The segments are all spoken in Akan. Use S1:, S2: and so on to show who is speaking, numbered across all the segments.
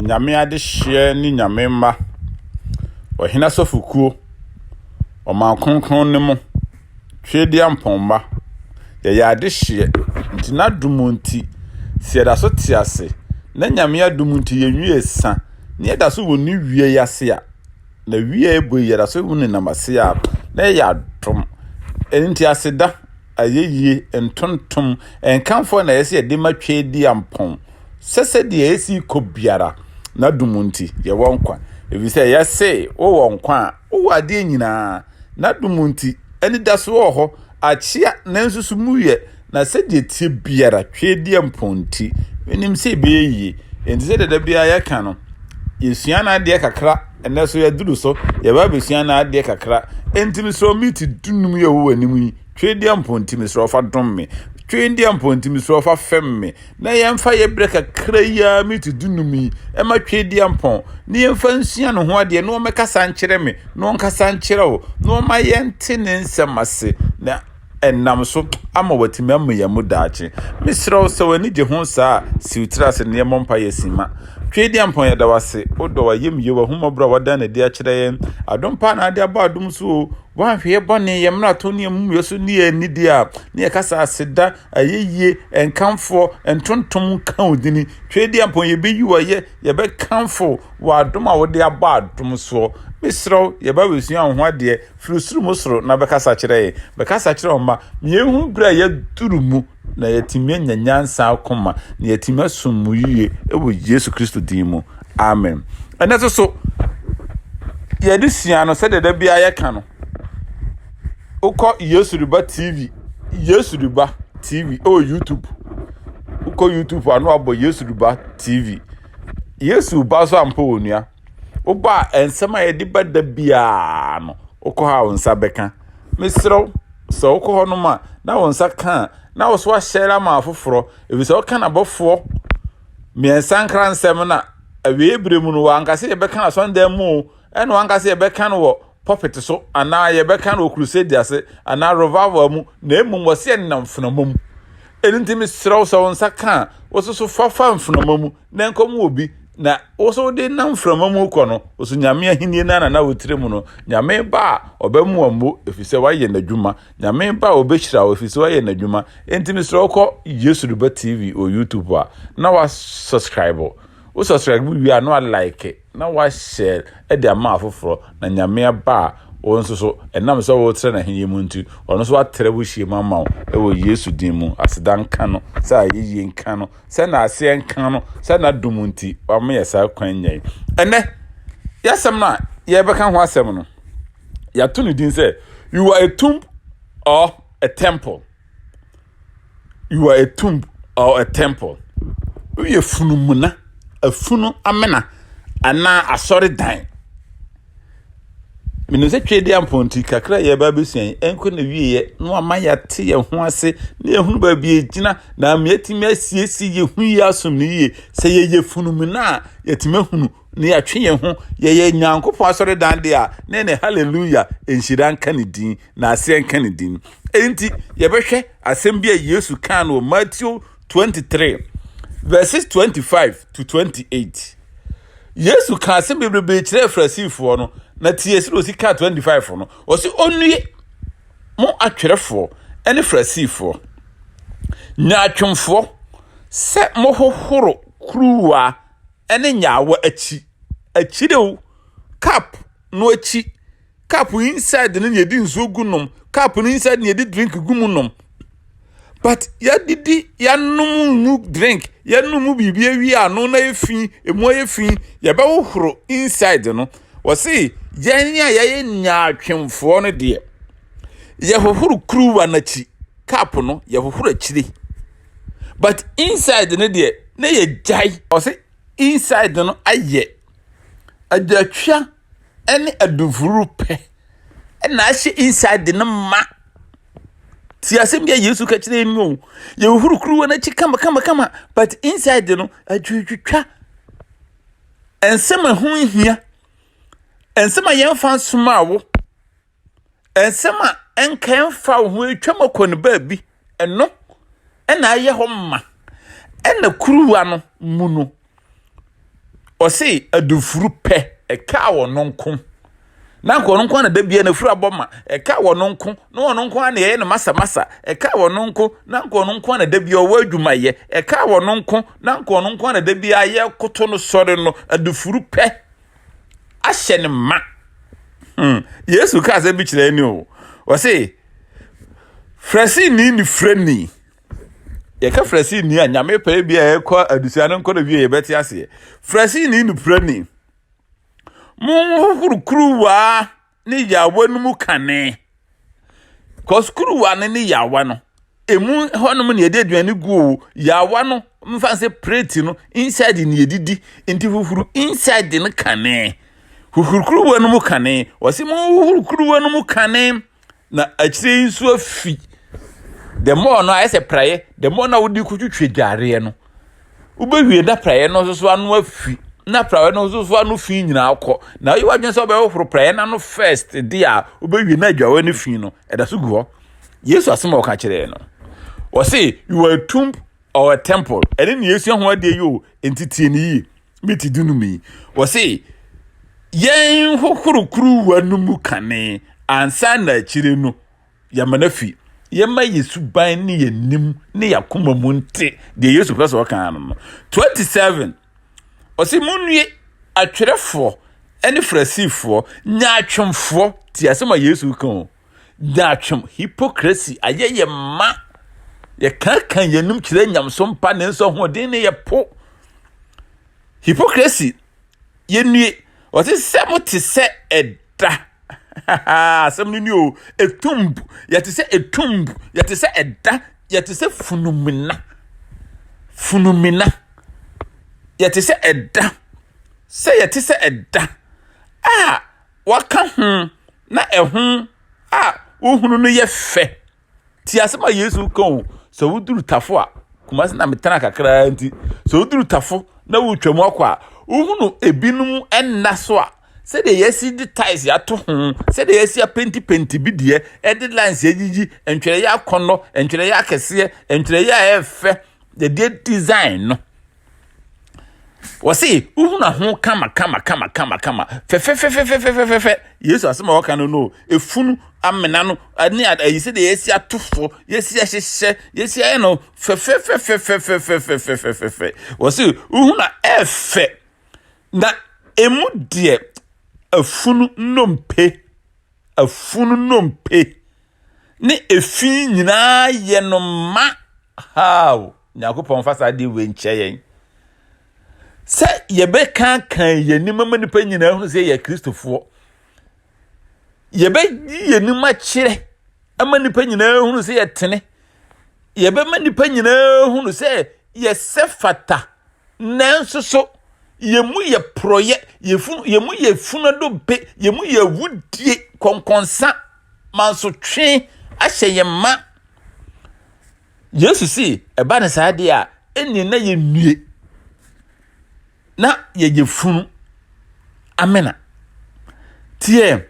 S1: nyame ade hye ni nyame mma ohina sofukuo oman kronkron ne mu twedi ampomba ya ade hye nti na dumunti sie da so tiase na nyame adumunti yenwi esa ne da so woni wie yase a na wie ebo ya da so woni namase a na ya dom enti aseda ayeye entontom enkanfo na yese de matwedi ampom sese de yesi kobiara na dumunti ye wonkwa ebi se yase wo wonkwa wo ade nyina na dumunti eni da so ho achia na nsusu muye na se de tie biara twedi amponti enim se be yi enti se de bia ya ka no yesua na ade kakra ene so ya duru so ye ba besua na ade kakra enti mi so miti dunum ye wo anim yi twedi amponti mi so fa dom me twendi amponti mi so fa fem me na yemfa ye breka kraya miti dunumi e ma twedi ampon ne yemfa nsua no ho ade no mekasa nkyere me no nkasa nkyere wo no ma yente ne nsemase na enam so ama watimi amya daache misro so wani je ho saa siutra se ne mompa yesima twedi ampon ya dawase odo wa yem ye wa humobra wada na dia kyere yen adompa na ade aba adom so wan hwe bone yemra to ne mum yeso ne anidi a ne kasa aseda ayeye enkamfo entontom kan odini twedi ampon ye beyi wa ye be kamfo wa adom a wode aba adom so misro ye ba wesu an ho ade frusuru musoro na be kasa kyere oma miehu bra ye durumu na yetimi nyanyansa akoma na yetimi asummu yiye ewo Yesu Kristo dimu amen anaso so ye de sia no se de bia ye ka no uko Yesu Ruba TV o YouTube uko YouTube anu abo Yesu Ruba TV Yesu ba so ampo onua oba ensema ye de bada bia no uko ha onsa beka misro so uko ho no ma na onsa kan na wo so ahyera ma afoforo ebi so kan abofo miensan kransem na awie bremu no wankase ye beka na sonda mu eno wankase ye beka no wo puppet so ana ye beka no crusade ase ana revival mu na emum wo se nam fenamum enintimi sraw so onsa kan wo so fafa fenamum na enkom obi na oso de nam framamu ko no oso nyame ahini na wotire mu no nyame ba obamu ambo efise waye nadwuma nyame ba obehira ofise waye nadwuma entimi sro ko Yesu Ruba TV o YouTube a na wa subscribe o subscribe wi a no like na wa share e de ama afoforo na nyame ba onso so enam so wo tire na henye mu ntu ono so atere bo hie mama e wo Yesu din mu asedan ka no sa yiye nka no se na ase nka no se na dumunti wa me yesa kwan nyai ene yasem na ye beka ho asem no ya to no din say you are a tomb or a temple. You are a tomb or a temple. We funu muna afunu amena ana asori dan minu se twedi amponti kakra ye ba besuan enko na wieye no ama ya te ye ho ase na ehunu ba bi egina na amiatimi asiesi ye hu ya asom ne ye se ye funum na yetime hunu ne ya twe ye ho ye nyankopon asore dan de a ne hallelujah enhira nka ne din na ase nka ne din enti ye behwe asem bi a Yesu kan no Matthew 23 verses 25 to 28 Yesu kan asem bebrebe kire frasifo no na tiesiro si ka 25 no o si onue mo atwerefo ene frasifo nya atwomfo se mo hohoro kruwa ene nyawa achi de cup no achi cup inside ne yedi nso gunom cup no inside ne yedi drink gumunnom but ya didi ya numu drink ya numu bibia wi ano na efi emu efi ya ba hohoro inside no wo si yanya ya nya atwemfo no de ya hohoro kruwa na chi cup no ya hohoro achire but inside no de na ye jai wo si inside no aye adatwa ene aduvuru pe na ahye inside no ma ti asem bia Yesu ka kire enu ye hohoro kruwa na chi kama but inside no adwudwa ensema ho hia ensema yemfa somawo ensema enkanfa ho etwamakon baabi eno ena aye ho ma ena kuruwa no mu no o say adufuru pe eka wo nonko na nko nonko na da bia na furu aboma eka wo nonko na wo nonko na ye na masa eka wo nonko na nko nonko na da bia wo adwumaye eka wo nonko na nko nonko na da bia ye koto no sore no adufuru pe ahye ne ma Yesu ka se bi kire ni o say fresi ni freni ye ka fresi ni anyame pa bia ye kwa adusia no nko na bia ye beti ase fresi ni freni mu kuruwa ni yawa no mu kane cause kuruwa ni yawa no emu honum ne yede aduane gu yawa no mfa se plate no inside ni yedidi enti fufuru inside ne kane kuruwa no mu kane wasi mu kuruwa no mu kane na akire nso afi the more no I say prayer the more na wodi kutwetwe dware no ubewie da prayer no so anu afi na prayer no so anu fi nyina akọ na you wadwen so be wo prayer na no first dia ubewie na adwawe no fi no eda so gu ho Yesu asema oka kire no o say you are a tomb or a temple ene ne Yesu ho ade yo entitie ni yi meti dunu mi o say yen hokurukuru wanu mu kane ansa na kire no yamanafi yema Yesu ban ni yenim ni yakoma mu nte de Yesu pese o kan no 27 osi munwie atwerefo ene frasifo nyaatwemfo ti asema Yesu kan daatwem hypocrisy ayeye ma ye kan yenim kire nyamso mpa ne nso ho de ne ye po hypocrisy yenwie osi semuti se eda asem ni o etumbu yate se etumbu yate se eda yate se funumina yate se eda se yate se eda waka na ehun uhunu no ye fe ti asema Yesu kan so wuduru tafo a kuma se na metana kakra nti so wuduru tafo na wutwam akwa uhunu ebinum enna so a se de yesi di ties ya to ho se de yesi a penti bi de edi lines yegigi entwere ya kono entwere ya kese entwere ya efe the design no wasi uhuna ho kama fe Yesu asema waka no efunu amena no ani ayise de yesi atofo yesi ahyehye yesi aye no fe wasi uhuna efe na emu de afunu nompe ne efi nyina ye no ma how nyakopon fasa de we ncheyen se yebe kan yenim manipa nyina hu se ye kristofo yebe yenim a kire amanipa nyina hu se ye tene yebe manipa nyina hu se ye sefata nanso so yemu ye proye yemu ye funado be yemu ye wudie konkonsa manso twe ahye ye ma Yesu si eba ne saade a eni na ye nue na ye funu amena tie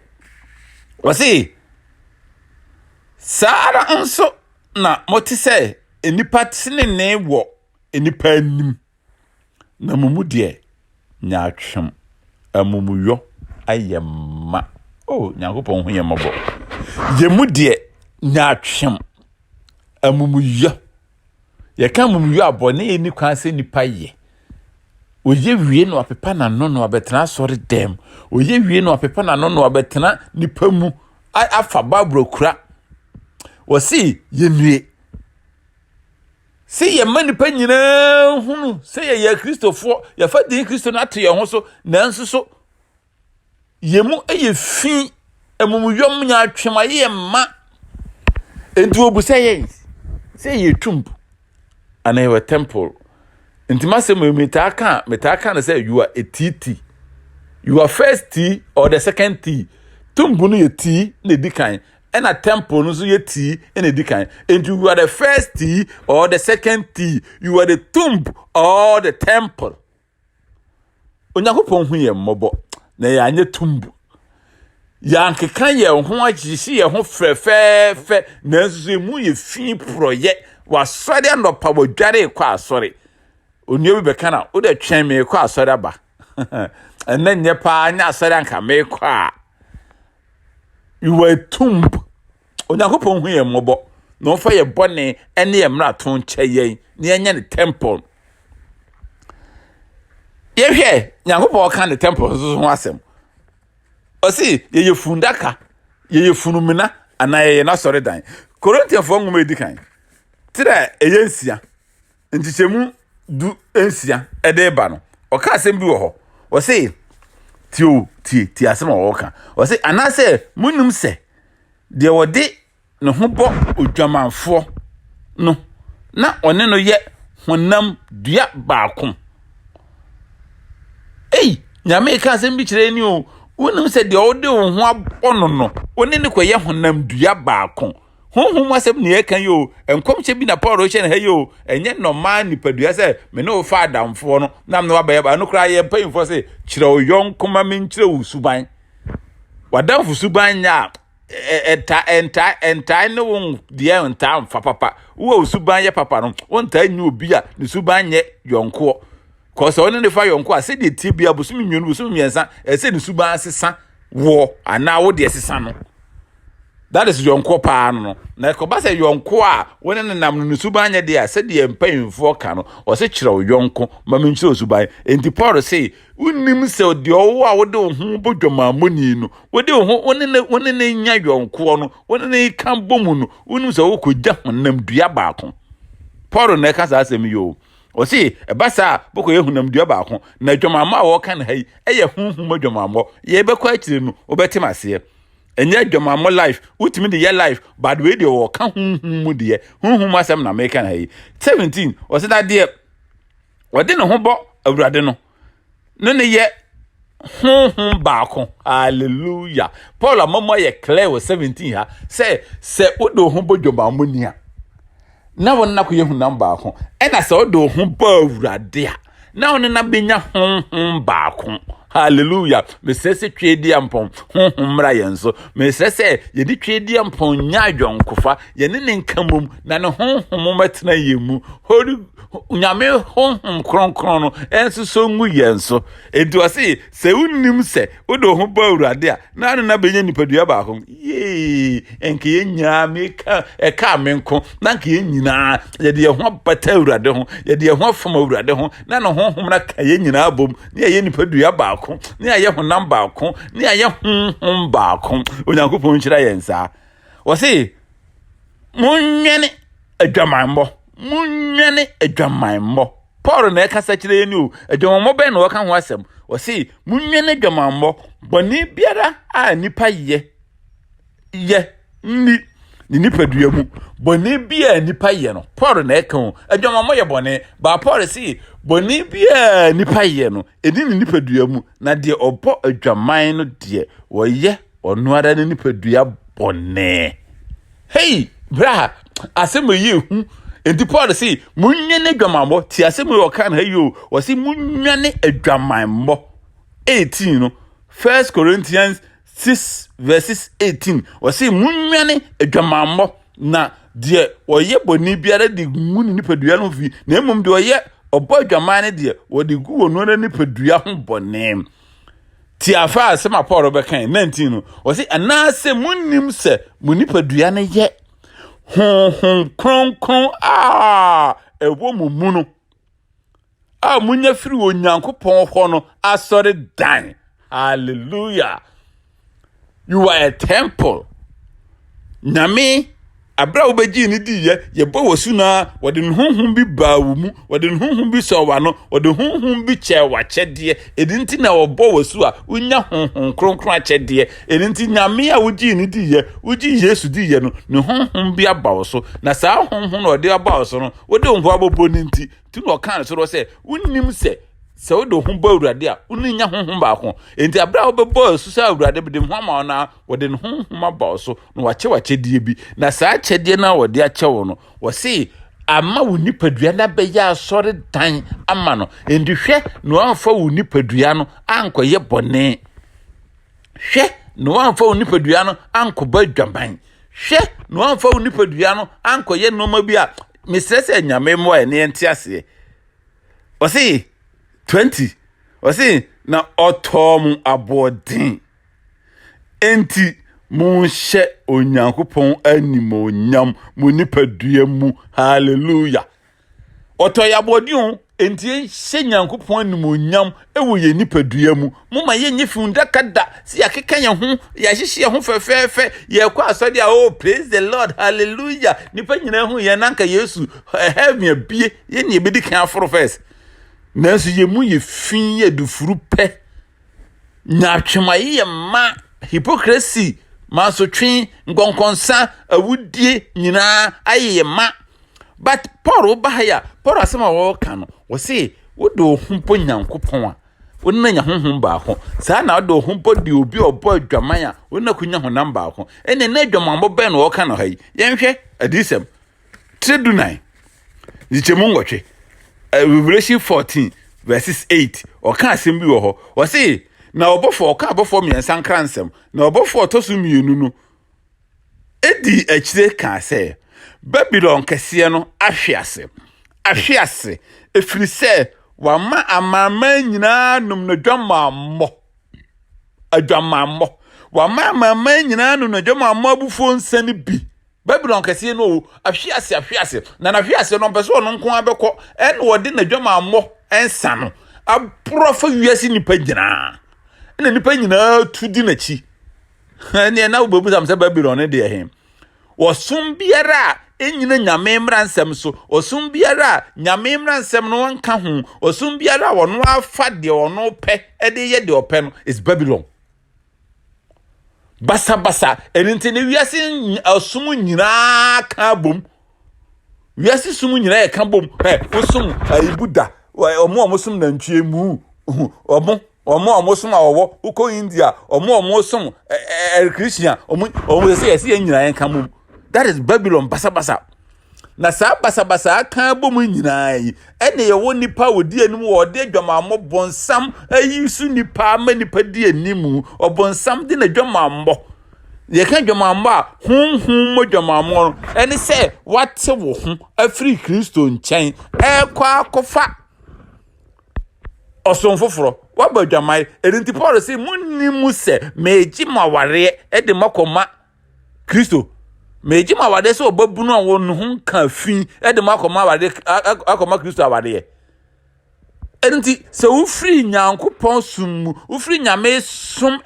S1: wasi sara anso na motise enipa tene wo enipa anim na mumu de nyaatwem amumuyo ayema nyankopon ho yemabo yemu de nyaatwem amumuyo ye kan amumuyo abone eni kwan se nipa ye oye wie no apepa na no abetena sori dem oye wie no apepa na no abetena nipa mu afa babro kura wasi yenue si ye manipa nyina hunu se ye kristofo ye fa din kristo na to ye ho so nanso so yemu eye fi amumuyom nya atwema ye ma enti obu se ye tumbu ana ye temple enti masem metaka na say you are a tt you are first t or the second t tumbu no ye t na dikan and a temple no so ye T in a dikan. And you are the first T or the second T. You are the tomb or the temple. Onyankopon hu ye mobo na ye anye tumbu. Ya nkekan ye ho agisi ye ho frefefe na nso mu ye fi proye wa sori anopa wo dware kwa asori. Onye bi beka na wo de twen me kwa asori aba. and then your pa nya sare anka mekwa you were tomb Onyankopon hu ye mobo no fa ye bone ene ye mra ton kyeye ne enya ne temple ye hwe Nyankopon ka ne temple so ho asem o si ye fundaka ye funumina ana ye na sore dan Corinthians fo ngum edikan tira eyensia ntichemu du ensia ede ba no o ka asem bi wo ho o si ti asem wo ka o si anase munum se de wode ne ho bo odwamanfo no na one no ye honam dua baako nyame ka asem bi kire ni o wonum se de wode wo ho abono no one ne koye honam dua baako honhom asem ne kan yo enkomche bi na Paul hye ne ha yo enye normal nipadua se me no fa adamfo no nam no abaye ba no kra ye payimfo se kire o yonko ma me nkire wo suban wadamfo suban nya enta ne won de enta mfa papa wo suban ye papa no wonta nyu obi a ne suban ye yonko cause one ne fa yonko a se de tibia busumi nwunu busumi miensa se ne suban asesa wo ana wo de asesa no that is yonko pa no na ko ba se yonko a woni ne nam no suban ye de a se de empanyimfo ka no o se kire o yonko ma me nkire suban enti Paul say unnim se de owo a wo de ho bodwamamoni no wo de ho woni ne nya yonko no woni ne kan bomu no unnim se wo ko gya honam dua baako Paul na ka sa asem yo o si ebasa boko ye honam dua baako na dwamama a wo kan hai eye honhom adwamamo ye be kwa akire no obetim ase enye dwamamo life utimi de ye life but we de wo kan honhom de honhom asem na make kan hai 17 o si da de wo de ne ho bo awurade no ne ye honhom baako hallelujah Paul amamo ye clear wo 17 ha se odo ho bo dwamamo ni a na won na ko ye honam baako e na se odo ho ba awurade a na won na benya honhom baako hallelujah me sese twedi ampon honhom ra yenso me sese ye di twedi ampon nya adwonkofa ye ne nkamom na ne honhom matena yemu holy nyame honhom kronkron no enso so ngu yenso edu ase se unnim se odo ho ba awurade a na benya nipadua baako ye enke ye nyame ka e ka menko na nke ye nyina ye de ho bata awurade ho ye de ho fam awurade ho na ne honhom na ka ye nyina bom ne ye nipadua baako ne aye honam baako ne aye honhom baako onyankopon kyira yensa wo se munwene adwamanbo munwene adwamanbo Paul na kasa kyire ni o adwamanbo be na waka ho asem wo se munwene adwamanbo boni biara a nipa ye ni nipadua mu boni bia nipa ye no Paul na kan adwamanbo ye boni ba Paul se boni bia nipa ye no edi ni nipadua mu na de obo adwaman no de wo ye onu ara ni nipadua boni hey bra asem ye hu enti Paul se munwene adwamanbo ti asem ye okan ha yo wo se munwene adwamanbo 18 no 1 Corinthians 6 verses 18 wo se munwene adwamanbo na de oye boni biara de muni nipadua no fi na emom de oye obo adwaman de wo de gu wo no na nipadua ho boni ti afa asem Paul be kan 19 no wo se anase munnim se munipadua ne ye honhom kronkron ewo mumu no munya firi onyankopon ho no asore dan hallelujah you are a temple nyame abra obeji ni di ye bo wosuna wode honhom bi baawu mu wode honhom bi sowa no wode honhom bi chewa chede edinti na obo wosu a unya honhom kronkron chede edinti nyame a wuji ni di ye wuji Yesu di ye no ne honhom bi abawo so na saa honhom no ode abawo so no wode honhom abobo ni nti ti no kan so ro se unnim se odo ho ba awurade a uninya honhom baako enti abra obebo su sa awurade bede ho ma na wode ne honhom abawo so no wache die bi na saa chede na wode achewo no wo se ama wo nipadua na be ya asore dan ama no enti hwe no amfa wo nipadua no ankoye bone hwe no amfa wo nipadua no ankoba dwaman hwe no amfa wo nipadua no ankoye noma bi a mesrese nyame mo ene enti ase wo se 20 Ɔse na ɔtɔ abɔden enti monhyɛ Onyankopɔn animonyam mo nipadua mu. Hallelujah. Ɔtɔ abɔden enti hyɛ Nyankopɔn animonyam ɛwɔ yɛ nipadua mu. Moma yɛ nyifu ndakada si yakeka yɛ ho ya hyehye ho fɛfɛɛfɛ yɛ kɔ asɔde a oh praise the Lord. Hallelujah. Nipa nyina ho yɛ nanka Yesu heaven abie yɛ ne ebedi kan aforo first. Nanso yɛ mu yɛ fin yɛ dufuru pɛ. Nyatwemaye yɛ ma hypocrisy masotwe nkonkonsa awudie nyina ayɛ ma. But Paul bahaya Paul asema wo ka no wo se wo do humpo Nyankopɔn a wo na nya honhom ba ho saa na do humpo de obi obo adwaman a wo na kunya honam ba ho ene na adwaman bo ben wo ka no hayi yenhwɛ adisem 3:9 yichemu ngotwe Revelation 14 verses 8 o ka asem bi wo ho wo se na obofo o ka obofo miensa nkransem na obofo otosu mienu no edi akire ka se Babylon kese no ahwease efiri se wama amama nyina num no dwamammo wama amama nyina num no dwamammo abufo nsane bi Babylon kese no ahwease na ahwease no beso no nko abekọ en wode na dwamammo ensa no aprofa wiase nipa nyina na nipa nyina tudi na chi ne na obabu sam se Babylon ne de ehem Osum biara enyina nyame mransem so osum biara nyame mransem no wanka ho osum biara wono afa de ono pe ede ye de ope no is Babylon basa eninte ne wiase osum nyina ka bom wiase sum nyina e ka bom osum Buddha omo sum na ntwe mu omo sum awo uko India omo sum Christian omo se ye nyina e ka bom. That is Babylon basa. Na sa basa kan bom nyina yi. Ene ye wo nipa wodi anim wo de dwamammo bonsam ayi su nipa ma nipa di anim obonsam de na dwamammo. Ye kan dwamammo a hunhun mo dwamammo ene se wate wo ho afri Kristo nchen kwa akofa oson foforo waba dwamai enti Paul se munnimu se meji maware e de makoma Kristo meji mawade so babunu a wonu ho ka fin e de makoma wade akoma Kristo awade enti se wo free Nyankopɔn sum wo free nyame sum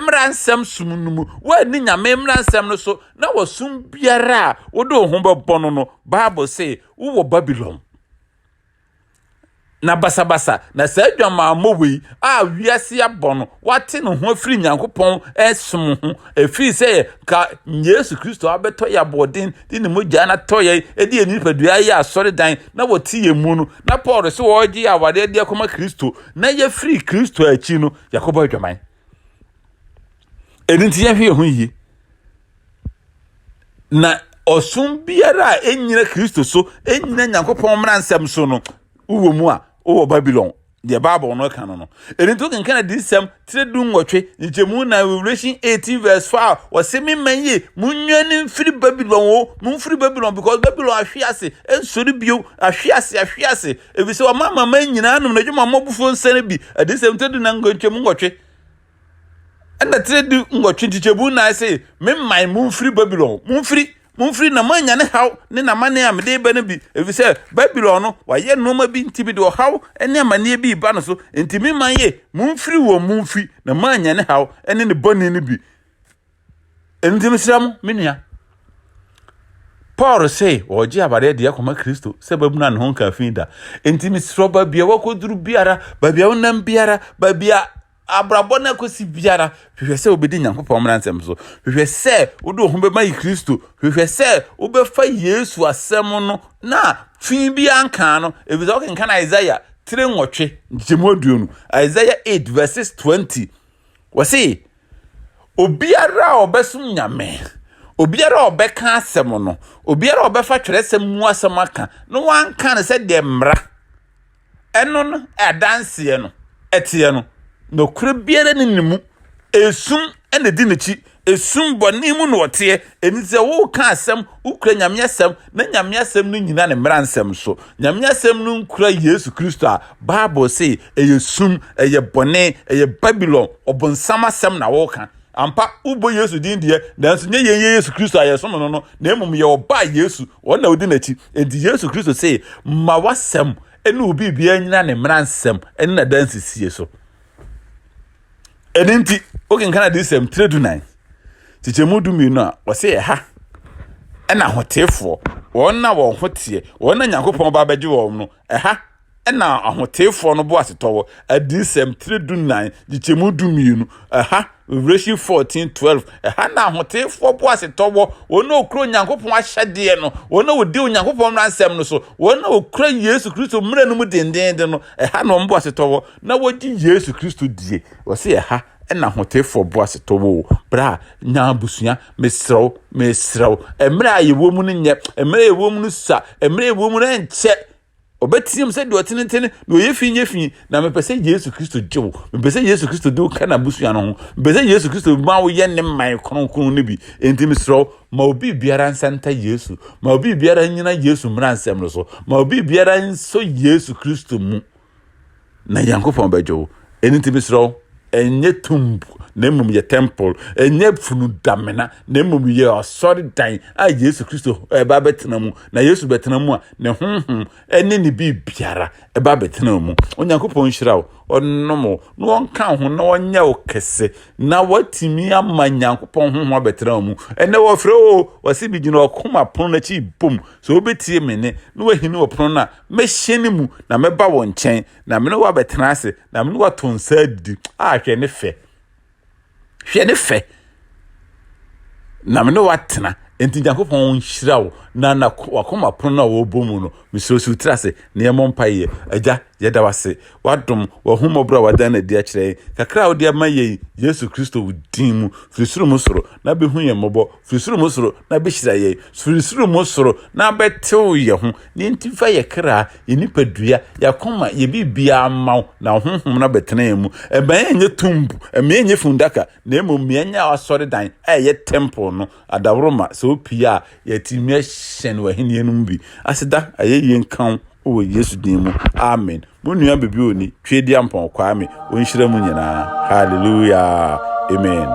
S1: mransam sum numu wa ni nyame mransam no so na wo sum biara wo do ho bebɔ no Bible say wo Babylon na basa na sa adwamammo wei a wiase abono wate no ho afiri Nyankopɔn esum ho efiri se ka Yesu Kristo abeto ya bodin di ne mogya na toye edi enipadua ya asore dan na woti ye mu no na Paul se wo gi awade de akoma Kristo na ye free Kristo achi no Yakobo adwaman edinti ye hwe ho yi na osum biara enyina Kristo so enyina Nyankopɔn mransam so no uwo mu a o Babylon the Bible no can no enti to kan this sem tredu nwotwe njemu na Revelation 18 verse 4 o se me manye munwani mfiri Babylon o mumfiri Babylon because Babylon ahwease ensori bio ahwease ebi se o mama nyina anum na dwuma mobufo nsane bi this sem tredu na njemu nwotwe and the tredu nwotwe njemu na say me man mumfiri Babylon mumfiri na manya ne haw ne na mane am de ba na bi efi se Babylon no wa ye noma bi ntibi de haw ene amane bi ba no so ntimi manye mumfiri wo mumfi na manya ne haw ene ne boni ne bi ntimi sram menua Paul say oji abade de yakoma Kristo se babuna ne ho ka finda ntimi sroba bia wakoduru biara babia wonam biara babia abrabona kosi biara hwehwe se obedi Nyankopɔn mransem so hwehwe se wodo ho bema Kristo hwehwe se obefa Yesu asem no na fin bi anka no ebiza okenka na Isaiah 3:8 Jemoduonu Isaiah 8 verses 20 wase obiara obesum nyame obiara obeka asem no obiara obefa twerɛsem mu asem aka no wanka ne se de mra eno no adanse no etie no no kure biara ne nimu esum ene di nechi esum bɔne mu no wɔteɛ eni sɛ wo ka asɛm ukura nyame asɛm na nyame asɛm no nyina ne mmara nsɛm so nyame asɛm no nkura Yesu Kristo a Bible say eye sum eye bɔne eye Babylon ɔbonsam asɛm na wo ka ampa ubo Yesu din die nanso nye Yesu Kristo ayeso no na emum ye oba Yesu wona odi nachi enti Yesu Kristo say ma wasɛm ene obi bia nyina ne mmara nsɛm ene na dansisie so edinti okenkana di sɛm 3:9 tichemu duminu a wɔse ha ɛna hotefo wɔna wɔn hotie wɔna Nyankopɔn ba bɛgye wɔn no ɛha ɛna ahotefo no bo asetɔwɔ adisɛm 3:9 tichemu duminu ɛha Revelation 14:12 ɛha na ahotefo bo asetɔwɔ wɔna okro Nyankopɔn ahyɛdeɛ no wɔna wodi Nyankopɔn ransɛm no so wɔna okra Yesu Kristo mmere no mu dendenden no ɛha na wɔn bo asetɔwɔ na wɔgye Yesu Kristo die wɔse ɛha na hotefo bo asetɔwɔ bra nya busua mesrɛw emre ayewo mu no nyɛ emre ayewo mu no sa emre ayewo mu no nkyɛ obetiem sɛ de ɔtenetene na oyefi nyefi na mepɛsɛ Yesu Kristo gyew mepɛsɛ Yesu Kristo de kana busua no ho mepɛsɛ Yesu Kristo ma wo yɛ ne man kronkron ne bi enti mesrɛw ma obi biara nsanta Yesu ma obi biara nyina Yesu mmara nsɛm no so ma obi biara nso Yesu Kristo mu na Nyankopɔn bɛgyew enti mesrɛw enye tumbu na emum ye temple enye funu damena na emum ye osori dan a Yesu Kristo eba betena mu na Yesu betena mu a ne honhom ene ne bi biara eba betena mu Onyankopɔn hyirawo onnomo no wonka ho na wonya wo kese na watimi ama Nyankopɔn honhom abetena mu ene wo frɛ o wase bi gina okoma pon na chi bom so obetie mene no wahini wo pon na mehyeni mu na meba wo nkyɛn na mene wo abetena ase na mene wo tonsa di a hwɛ ne fɛ na mene watena enti Nyankopɔn hyirawo na wakoma pon na wo bomu no misosu trase ne yɛmɔmpaye agya yɛda wase wadom wahumobra wadana di akyerɛ kakra wo dia maye Yesu Kristo wudin mu firisuru mu soro na behu yɛ mɔbɔ firisuru mu soro na behyira yɛ firisuru mu soro na betew yɛ ho ne ntifa yɛ kra yenipadua yakoma yɛ bibia amaw na honhom na betena yɛ mu ɛban nyɛ tumbu ɛmɛ nyɛ fundaka na emom nya asɔre dan ɛyɛ temple no adaworoma so pia yɛtimi hyɛn wahenie no bi aseda ayɛ nkan o Yesu din mu amen munua bebi oni twedi ampon kwa me onhyira mu nyina hallelujah amen